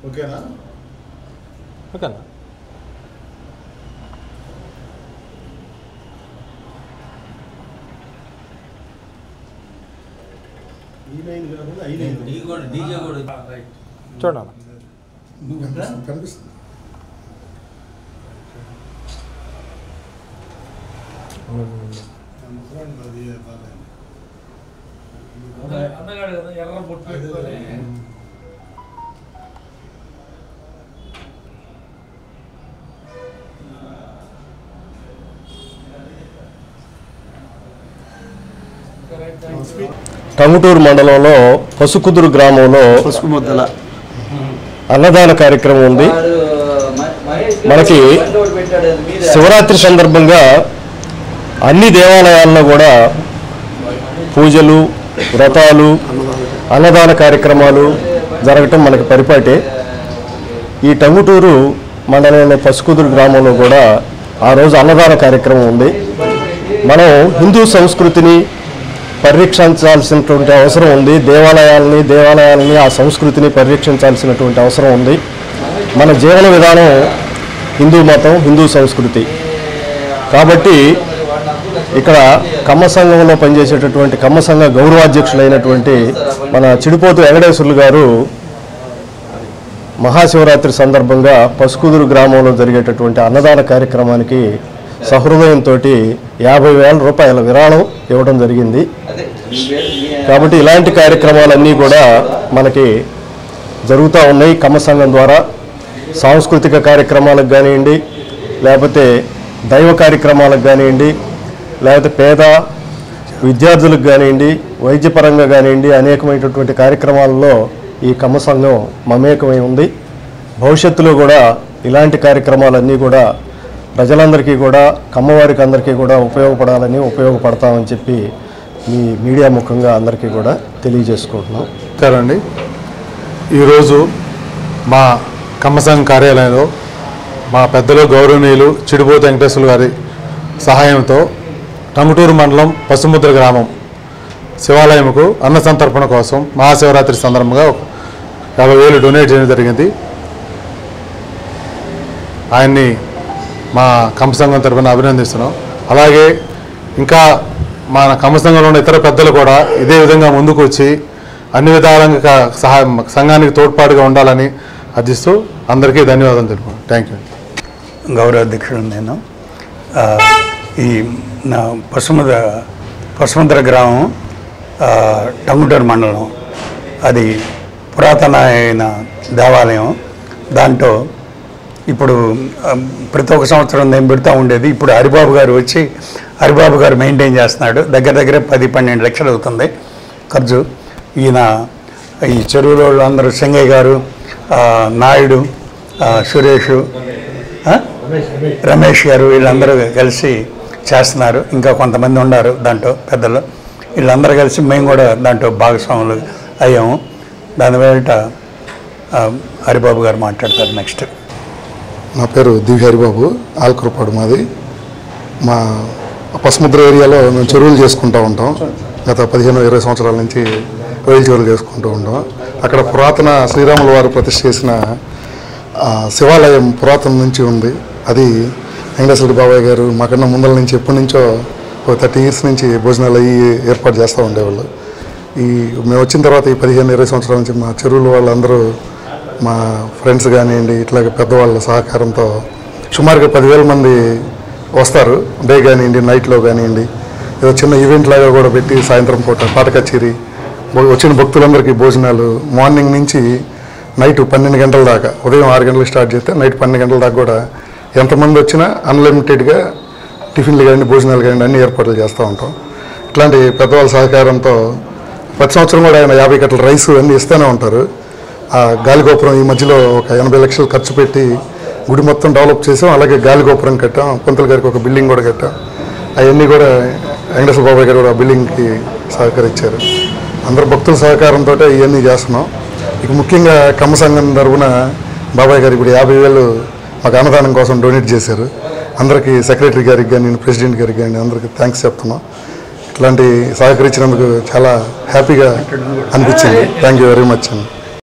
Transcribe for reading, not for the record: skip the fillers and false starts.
ఓకేనా? ఓకేనా? చూడండి కనిపిస్తుంది. టంగుటూరు మండలంలో పసుకుదురు గ్రామంలో అన్నదాన కార్యక్రమం ఉంది. మనకి శివరాత్రి సందర్భంగా అన్ని దేవాలయాల్లో కూడా పూజలు, వ్రతాలు, అన్నదాన కార్యక్రమాలు జరగటం మనకి పరిపాటే. ఈ టంగుటూరు మండలంలో పసుకుదురు గ్రామంలో కూడా ఆ రోజు అన్నదాన కార్యక్రమం ఉంది. మనం హిందూ సంస్కృతిని పరిరక్షించాల్సినటువంటి అవసరం ఉంది. దేవాలయాలని ఆ సంస్కృతిని పరిరక్షించాల్సినటువంటి అవసరం ఉంది. మన జీవన విధానం హిందూ మతం, హిందూ సంస్కృతి. కాబట్టి ఇక్కడ కమ్మ సంఘంలో పనిచేసేటటువంటి కమ్మ సంఘ గౌరవాధ్యక్షులైనటువంటి మన చిడిపోతు వెంకటేశ్వర్లు గారు మహాశివరాత్రి సందర్భంగా పసుకుదురు గ్రామంలో జరిగేటటువంటి అన్నదాన కార్యక్రమానికి సహృదయంతో 50,000 రూపాయల విరాళం ఇవ్వడం జరిగింది. కాబట్టి ఇలాంటి కార్యక్రమాలన్నీ కూడా మనకి జరుగుతూ ఉన్నాయి. కమ్మ సంఘం ద్వారా సాంస్కృతిక కార్యక్రమాలకు కానివ్వండి, లేకపోతే దైవ కార్యక్రమాలకు కానివ్వండి, లేకపోతే పేద విద్యార్థులకు కానివ్వండి, వైద్యపరంగా కానివ్వండి, అనేకమైనటువంటి కార్యక్రమాలలో ఈ కమ్మ సంఘం మమేకమై ఉంది. భవిష్యత్తులో కూడా ఇలాంటి కార్యక్రమాలన్నీ కూడా ప్రజలందరికీ కూడా, కమ్మవారికి అందరికీ కూడా ఉపయోగపడతామని చెప్పి మీ మీడియా ముఖంగా అందరికీ కూడా తెలియజేసుకుంటున్నాం. అండి, ఈరోజు మా కమ్మసంఘం కార్యాలయంలో మా పెద్దలు గౌరవనీయులు చిడిపోతు వెంకటేశ్వర్లు గారి సహాయంతో టంగుటూరు మండలం పసుముద్ర గ్రామం శివాలయంకు అన్న సంతర్పణ కోసం మహాశివరాత్రి సందర్భంగా 50,000 డొనేట్ చేయడం జరిగింది. ఆయన్ని మా కమ్మ సంఘం తరఫున అభినందిస్తున్నాం. అలాగే ఇంకా మన కమ్మ సంఘంలో ఉన్న ఇతర పెద్దలు కూడా ఇదే విధంగా ముందుకు వచ్చి అన్ని విధాలుగా సంఘానికి తోడ్పాటుగా ఉండాలని అర్థిస్తూ అందరికీ ధన్యవాదాలు తెలుపుతున్నాను. Thank you. గౌరవాధ్యక్షుడు నేను. ఈ నా పసుముద్ర గ్రామం టంగుటూరు మండలం, అది పురాతన అయిన దేవాలయం. దాంట్లో ఇప్పుడు ప్రతి ఒక్క సంవత్సరం నేను పెడుతూ ఉండేది. ఇప్పుడు హరిబాబు గారు వచ్చి హరిబాబు గారు మెయింటైన్ చేస్తున్నాడు. దగ్గర 10-12 లక్షలు అవుతుంది ఖర్చు. ఈయన ఈ చెరువులో అందరూ సింగయ్య గారు, నాయుడు, సురేష్, రమేష్ గారు వీళ్ళందరూ కలిసి చేస్తున్నారు. ఇంకా కొంతమంది ఉన్నారు దాంట్లో పెద్దలు. వీళ్ళందరూ కలిసి మేము కూడా దాంట్లో భాగస్వాములు అయ్యాము. దాని బయట హరిబాబు గారు మాట్లాడతారు. నెక్స్ట్ నా పేరు దివ్య హరిబాబు, ఆల్కూరపాడు మాది. మా పసుముద్ర ఏరియాలో మేము చెరువులు చేసుకుంటూ ఉంటాం. గత 15-20 సంవత్సరాల నుంచి రొయ్యల చెరువులు చేసుకుంటూ ఉంటాం. అక్కడ పురాతన శ్రీరాముల వారు ప్రతిష్ఠ చేసిన శివాలయం పురాతన నుంచి ఉంది. అది వెంకటేశ్వర బాబాయ్ గారు మాకన్నా ముందల నుంచి ఎప్పటి నుంచో 30 ఇయర్స్ నుంచి భోజనాలు అయ్యి ఏర్పాటు చేస్తూ ఉండేవాళ్ళు. మేము వచ్చిన తర్వాత ఈ 15-20 సంవత్సరాల నుంచి మా చెరువుల వాళ్ళందరూ, మా ఫ్రెండ్స్ కానివ్వండి, ఇట్లాగే పెద్దవాళ్ళ సహకారంతో సుమారుగా 10,000 మంది వస్తారు. డే కానివ్వండి, నైట్లో కానివ్వండి, ఏదో చిన్న ఈవెంట్ లాగా కూడా పెట్టి సాయంత్రం పూట పాట కచేరీ, వచ్చిన భక్తులందరికీ భోజనాలు, మార్నింగ్ నుంచి నైట్ 12 గంటల దాకా, ఉదయం 6 గంటలకు స్టార్ట్ చేస్తే నైట్ 12 గంటల దాకా కూడా ఎంతమంది వచ్చినా అన్లిమిటెడ్గా టిఫిన్లు కానీ భోజనాలు కానీ అన్ని ఏర్పాట్లు చేస్తూ ఉంటాం. ఇట్లాంటి పెద్దవాళ్ళ సహకారంతో ప్రతి సంవత్సరం కూడా ఆయన 50 కట్టల రైస్ అన్నీ ఇస్తూనే ఉంటారు. ఆ గాలిగోపురం ఈ మధ్యలో ఒక 80 లక్షలు ఖర్చు పెట్టి గుడి మొత్తం డెవలప్ చేసాం. అలాగే గాలిగోపురం కట్టాం. పంతులు గారికి ఒక బిల్డింగ్ కూడా కట్టాం. అవన్నీ కూడా వెంకటేశ్వర బాబాయ్ గారు కూడా ఆ బిల్డింగ్కి సహకరించారు. అందరు భక్తుల సహకారంతో ఇవన్నీ చేస్తున్నాం. ఇక ముఖ్యంగా కమ్మ సంఘం తరఫున బాబాయ్ గారు ఇప్పుడు 50,000 మాకు అన్నదానం కోసం డొనేట్ చేశారు. అందరికీ సెక్రటరీ గారికి కానీ ప్రెసిడెంట్ గారికి కానీ అందరికీ థ్యాంక్స్ చెప్తున్నాం. ఇట్లాంటి సహకరించినందుకు చాలా హ్యాపీగా అనిపించింది. థ్యాంక్ యూ వెరీ మచ్ అండి.